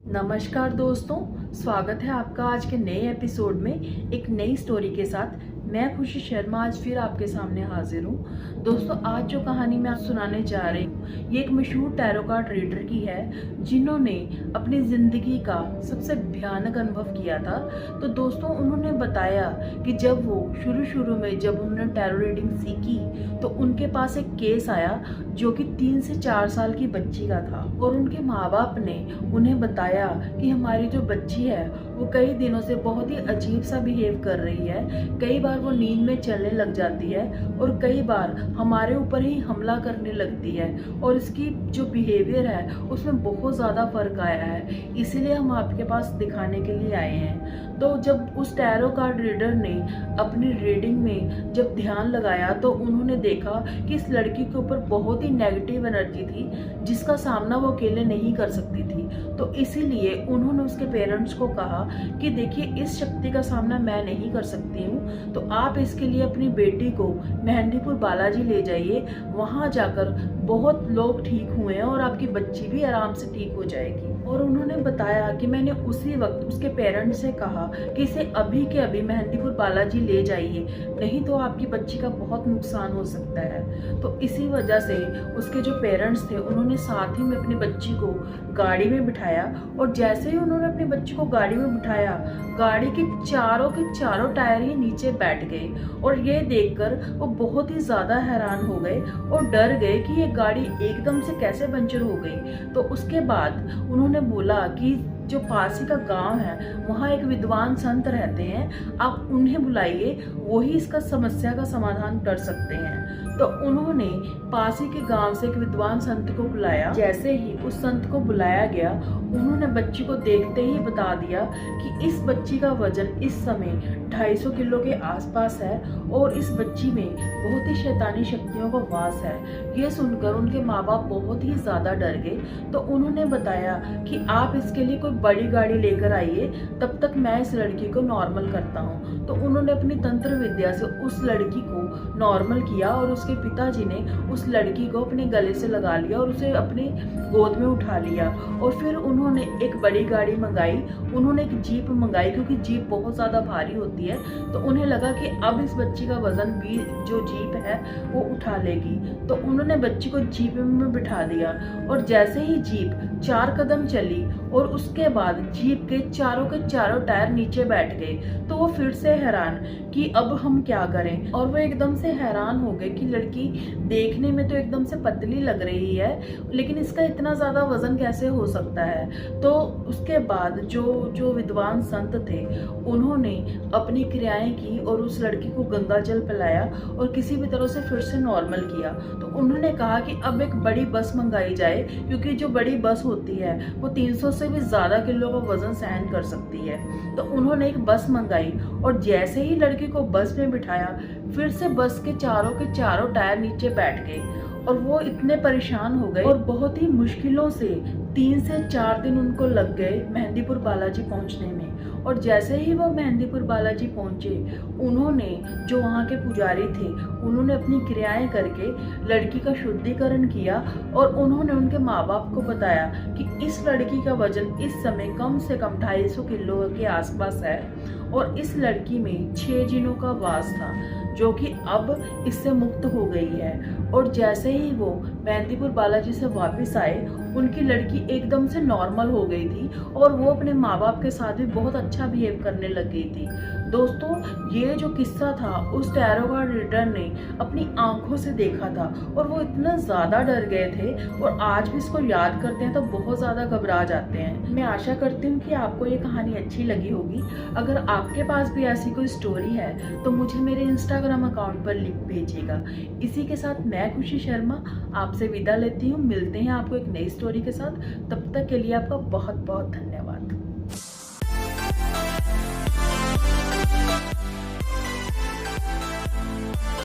नमस्कार दोस्तों, स्वागत है आपका आज के नए एपिसोड में एक नई स्टोरी के साथ। मैं खुशी शर्मा आज फिर आपके सामने हाजिर हूँ। दोस्तों, आज जो कहानी मैं आप सुनाने जा रही हूँ ये एक मशहूर टैरो कार्ड रीडर की है जिन्होंने अपनी ज़िंदगी का सबसे भयानक अनुभव किया था। तो दोस्तों, उन्होंने बताया कि जब वो शुरू में जब उन्होंने टैरो रीडिंग सीखी तो उनके पास एक केस आया जो कि 3 से 4 साल की बच्ची का था और उनके माँ बाप ने उन्हें बताया कि हमारी जो बच्ची है वो कई दिनों से बहुत ही अजीब सा बिहेव कर रही है। कई बार वो नींद में चलने लग जाती है और कई बार हमारे ऊपर ही हमला करने लगती है और इसकी जो बिहेवियर है उसमें बहुत ज़्यादा फर्क आया है। इसीलिए हम आपके पास दिखाने के लिए आए हैं। तो जब उस टैरो कार्ड रीडर ने अपनी रीडिंग में जब ध्यान लगाया तो उन्होंने देखा कि इस लड़की के ऊपर बहुत ही नेगेटिव एनर्जी थी जिसका सामना वो अकेले नहीं कर सकती थी। तो इसीलिए उन्होंने उसके पेरेंट्स को कहा कि देखिए, इस शक्ति का सामना मैं नहीं कर सकती हूँ, तो आप इसके लिए अपनी बेटी को मेहंदीपुर बालाजी ले जाइए। वहाँ जाकर बहुत लोग ठीक हुए हैं और आपकी बच्ची भी आराम से ठीक हो जाएगी। और उन्होंने बताया कि मैंने उसी वक्त उसके पेरेंट्स से कहा कि इसे अभी के अभी मेहंदीपुर बालाजी ले जाइए, नहीं तो आपकी बच्ची का बहुत नुकसान हो सकता है। तो इसी वजह से उसके जो पेरेंट्स थे उन्होंने साथ ही में अपनी बच्ची को गाड़ी में बिठाया और जैसे ही उन्होंने अपनी बच्ची को गाड़ी में बिठाया, गाड़ी के चारों टायर ही नीचे बैठ गए और ये देखकर वो बहुत ही ज़्यादा हैरान हो गए और डर गए कि ये गाड़ी एकदम से कैसे पंचर हो गई। तो उसके बाद उन्होंने बोला कि जो पास ही का गांव है वहाँ एक विद्वान संत रहते हैं, आप उन्हें बुलाइए, वही इसका समस्या का समाधान कर सकते हैं। तो उन्होंने पास ही के गांव से एक विद्वान संत को बुलाया। जैसे ही उस संत को बुलाया गया, उन्होंने बच्ची को देखते ही बता दिया कि इस बच्ची का वजन इस समय 250 किलो के आसपास है और इस बच्ची में बहुत ही शैतानी शक्तियों का वास है। ये सुनकर उनके माँ बाप बहुत ही ज़्यादा डर गए। तो उन्होंने बताया कि आप इसके लिए कोई बड़ी गाड़ी लेकर आइए, तब तक मैं इस लड़की को नॉर्मल करता हूँ। तो उन्होंने अपनी तंत्र विद्या से उस लड़की को नॉर्मल किया और उसके पिताजी ने उस लड़की को अपने गले से लगा लिया और उसे अपने गोद में उठा लिया। और फिर उन्होंने एक बड़ी गाड़ी मंगाई, उन्होंने एक जीप मंगाई क्योंकि जीप बहुत ज़्यादा भारी होती है। तो उन्हें लगा कि अब इस बच्ची का वजन भी जो जीप है वो उठा लेगी। तो उन्होंने बच्ची को जीप में बिठा दिया और जैसे ही जीप 4 कदम चली और उसके बाद जीप के चारों टायर नीचे बैठ गए, तो वो फिर से हैरान कि अब हम क्या करें। और वो एकदम से हैरान हो गए कि लड़की देखने में तो एकदम से पतली लग रही है, लेकिन इसका इतना ज़्यादा वजन कैसे हो सकता है। तो उसके बाद जो विद्वान संत थे उन्होंने अपनी क्रियाएं की और उस लड़की को गंगा जल पिलाया और किसी भी तरह से फिर से नॉर्मल किया। तो उन्होंने कहा कि अब एक बड़ी बस मंगाई जाए, क्योंकि जो बड़ी बस होती है वो 300 से भी ज़्यादा किलो का वजन सहन कर सकती है। तो उन्होंने एक बस मंगाई और जैसे ही लड़की को बस में बिठाया, फिर से बस के चारों टायर नीचे बैठ गए और वो इतने परेशान हो गए और बहुत ही मुश्किलों से 3 से 4 दिन उनको लग गए मेहंदीपुर बालाजी पहुंचने में। और जैसे ही वो मेहंदीपुर बालाजी पहुंचे, उन्होंने जो वहाँ के पुजारी थे उन्होंने अपनी क्रियाएं करके लड़की का शुद्धिकरण किया और उन्होंने उनके माँ बाप को बताया कि इस लड़की का वजन इस समय कम से कम 250 किलो के आसपास है और इस लड़की में 6 जिनों का वास था जो कि अब इससे मुक्त हो गई है। और जैसे ही वो मेहंदीपुर बालाजी से वापस आए, उनकी लड़की एकदम से नॉर्मल हो गई थी और वो अपने माँ बाप के साथ भी बहुत अच्छा बिहेव करने लग गई थी। दोस्तों, ये जो किस्सा था उस टैरो कार्ड रीडर ने अपनी आंखों से देखा था और वो इतना ज़्यादा डर गए थे और आज भी इसको याद करते हैं तो बहुत ज़्यादा घबरा जाते हैं। मैं आशा करती हूँ कि आपको ये कहानी अच्छी लगी होगी। अगर आपके पास भी ऐसी कोई स्टोरी है तो मुझे मेरे इंस्टाग्राम अकाउंट पर लिंक भेजिएगा। इसी के साथ मैं खुशी शर्मा आपसे विदा लेती हूँ। मिलते हैं आपको एक नई स्टोरी के साथ। तब तक के लिए आपका बहुत बहुत धन्यवाद।